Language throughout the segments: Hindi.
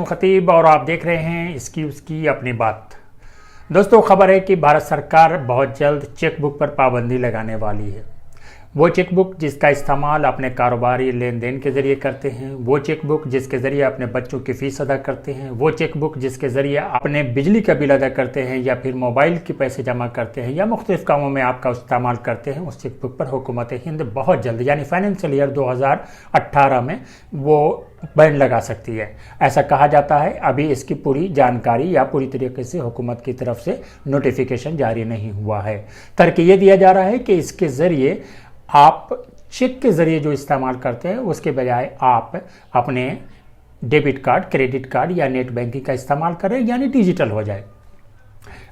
खतीब और आप देख रहे हैं इसकी उसकी अपनी बात। दोस्तों, खबर है कि भारत सरकार बहुत जल्द चेकबुक पर पाबंदी लगाने वाली है। वो चेकबुक जिसका इस्तेमाल अपने कारोबारी लेन देन के ज़रिए करते हैं, वो चेकबुक जिसके ज़रिए अपने बच्चों की फ़ीस अदा करते हैं, वो चेकबुक जिसके ज़रिए अपने बिजली का बिल अदा करते हैं या फिर मोबाइल के पैसे जमा करते हैं या मुख्तलिफ़ कामों में आपका इस्तेमाल करते हैं, उस चेकबुक पर हुकूमत हिंद बहुत जल्द यानी फाइनेंशियल ईयर 2018 में वो बैन लगा सकती है। ऐसा कहा जाता है। अभी इसकी पूरी जानकारी या पूरी तरीके से हुकूमत की तरफ से नोटिफिकेशन जारी नहीं हुआ है। तर्क ये दिया जा रहा है कि इसके ज़रिए आप चेक के ज़रिए जो इस्तेमाल करते हैं उसके बजाय आप अपने डेबिट कार्ड, क्रेडिट कार्ड या नेट बैंकिंग का इस्तेमाल करें, यानी डिजिटल हो जाए।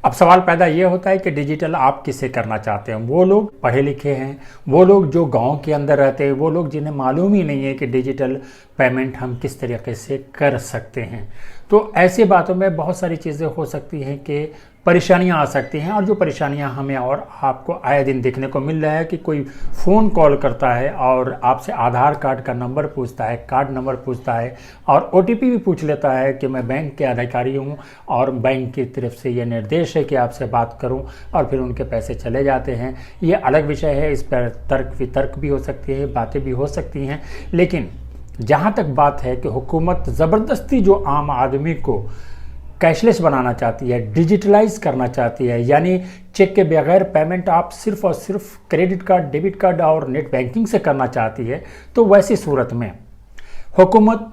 अब सवाल पैदा ये होता है कि डिजिटल आप किसे करना चाहते हैं। वो लोग पढ़े लिखे हैं, वो लोग जो गांव के अंदर रहते हैं, वो लोग जिन्हें मालूम ही नहीं है कि डिजिटल पेमेंट हम किस तरीके से कर सकते हैं। तो ऐसी बातों में बहुत सारी चीज़ें हो सकती हैं कि परेशानियां आ सकती हैं, और जो परेशानियां हमें और आपको आए दिन देखने को मिल रहा है कि कोई फ़ोन कॉल करता है और आपसे आधार कार्ड का नंबर पूछता है, कार्ड नंबर पूछता है और ओटीपी भी पूछ लेता है कि मैं बैंक के अधिकारी हूं और बैंक की तरफ से ये निर्देश है कि आपसे बात करूं, और फिर उनके पैसे चले जाते हैं। ये अलग विषय है, इस पर तर्क वितर्क भी हो सकती है, बातें भी हो सकती हैं। लेकिन जहाँ तक बात है कि हुकूमत ज़बरदस्ती जो आम आदमी को कैशलेस बनाना चाहती है, डिजिटलाइज करना चाहती है, यानी चेक के बगैर पेमेंट आप सिर्फ और सिर्फ क्रेडिट कार्ड, डेबिट कार्ड और नेट बैंकिंग से करना चाहती है, तो वैसी सूरत में हुकूमत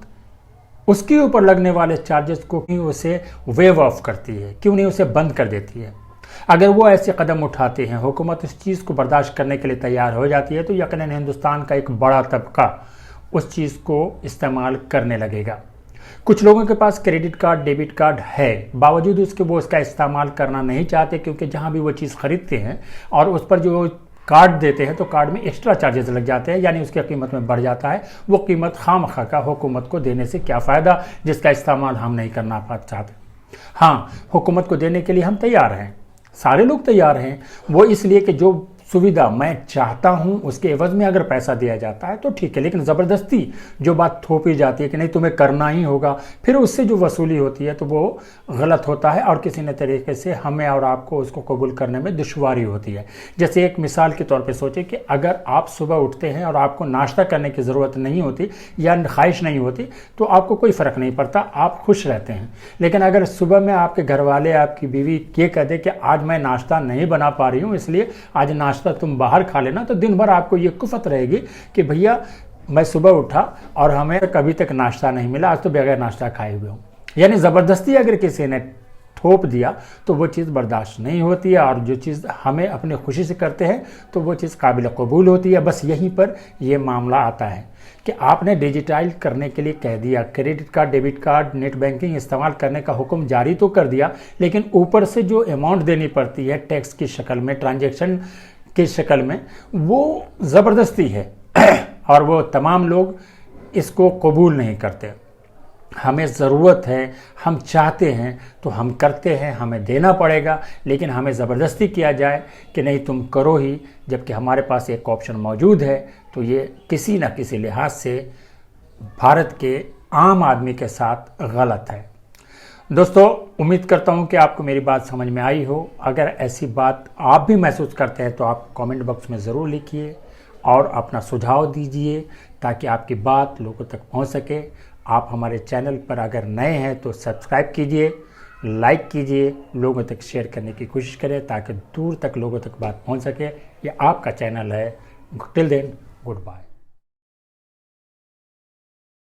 उसके ऊपर लगने वाले चार्जेस को क्यों उसे वेव ऑफ करती है, क्यों नहीं उसे बंद कर देती है। अगर वो ऐसे कदम उठाते हैं, हुकूमत इस चीज़ को बर्दाश्त करने के लिए तैयार हो जाती है, तो यकीनन हिंदुस्तान का एक बड़ा तबका उस चीज़ को इस्तेमाल करने लगेगा। कुछ लोगों के पास क्रेडिट कार्ड, डेबिट कार्ड है, बावजूद उसके वो उसका इस्तेमाल करना नहीं चाहते, क्योंकि जहाँ भी वो चीज़ खरीदते हैं और उस पर जो कार्ड देते हैं तो कार्ड में एक्स्ट्रा चार्जेस लग जाते हैं, यानी उसकी कीमत में बढ़ जाता है। वो कीमत खामखा का हुकूमत को देने से क्या फ़ायदा, जिसका इस्तेमाल हम नहीं करना चाहते। हाँ, हुकूमत को देने के लिए हम तैयार हैं, सारे लोग तैयार हैं। वो इसलिए कि जो सुविधा मैं चाहता हूं उसके एवज में अगर पैसा दिया जाता है तो ठीक है, लेकिन ज़बरदस्ती जो बात थोपी जाती है कि नहीं तुम्हें करना ही होगा, फिर उससे जो वसूली होती है तो वो गलत होता है और किसी न तरीके से हमें और आपको उसको कबूल करने में दुश्वारी होती है। जैसे एक मिसाल के तौर पे सोचें कि अगर आप सुबह उठते हैं और आपको नाश्ता करने की ज़रूरत नहीं होती या ख्वाहिश नहीं होती तो आपको कोई फ़र्क नहीं पड़ता, आप खुश रहते हैं। लेकिन अगर सुबह में आपके घर वाले, आपकी बीवी ये कह दे कि आज मैं नाश्ता नहीं बना पा रही हूँ, इसलिए आज नाश्ता तुम बाहर खा लेना, तो दिन भर आपको ये कुफत रहेगी कि भैया मैं सुबह उठा और हमें कभी तक नाश्ता नहीं मिला, आज तो बगैर नाश्ता खाए हुए हूं। यानी ज़बरदस्ती अगर किसी ने थोप दिया तो वो चीज़ बर्दाश्त नहीं होती है, और जो चीज़ हमें अपनी खुशी से करते हैं तो वो चीज़ काबिल कबूल होती है। बस यहीं पर ये मामला आता है कि आपने डिजिटाइज करने के लिए कह दिया, credit card, debit card, net banking इस्तेमाल करने का हुक्म जारी तो कर दिया, लेकिन ऊपर से जो अमाउंट देनी पड़ती है टैक्स की शक्ल में, ट्रांजैक्शन की शक्ल में, वो ज़बरदस्ती है और वो तमाम लोग इसको कबूल नहीं करते। हमें ज़रूरत है, हम चाहते हैं तो हम करते हैं, हमें देना पड़ेगा, लेकिन हमें ज़बरदस्ती किया जाए कि नहीं तुम करो ही, जबकि हमारे पास एक ऑप्शन मौजूद है, तो ये किसी न किसी लिहाज से भारत के आम आदमी के साथ गलत है। दोस्तों, उम्मीद करता हूं कि आपको मेरी बात समझ में आई हो। अगर ऐसी बात आप भी महसूस करते हैं तो आप कमेंट बॉक्स में ज़रूर लिखिए और अपना सुझाव दीजिए ताकि आपकी बात लोगों तक पहुंच सके। आप हमारे चैनल पर अगर नए हैं तो सब्सक्राइब कीजिए, लाइक कीजिए, लोगों तक शेयर करने की कोशिश करें ताकि दूर तक लोगों तक बात पहुंच सके। ये आपका चैनल है। Till then, good bye.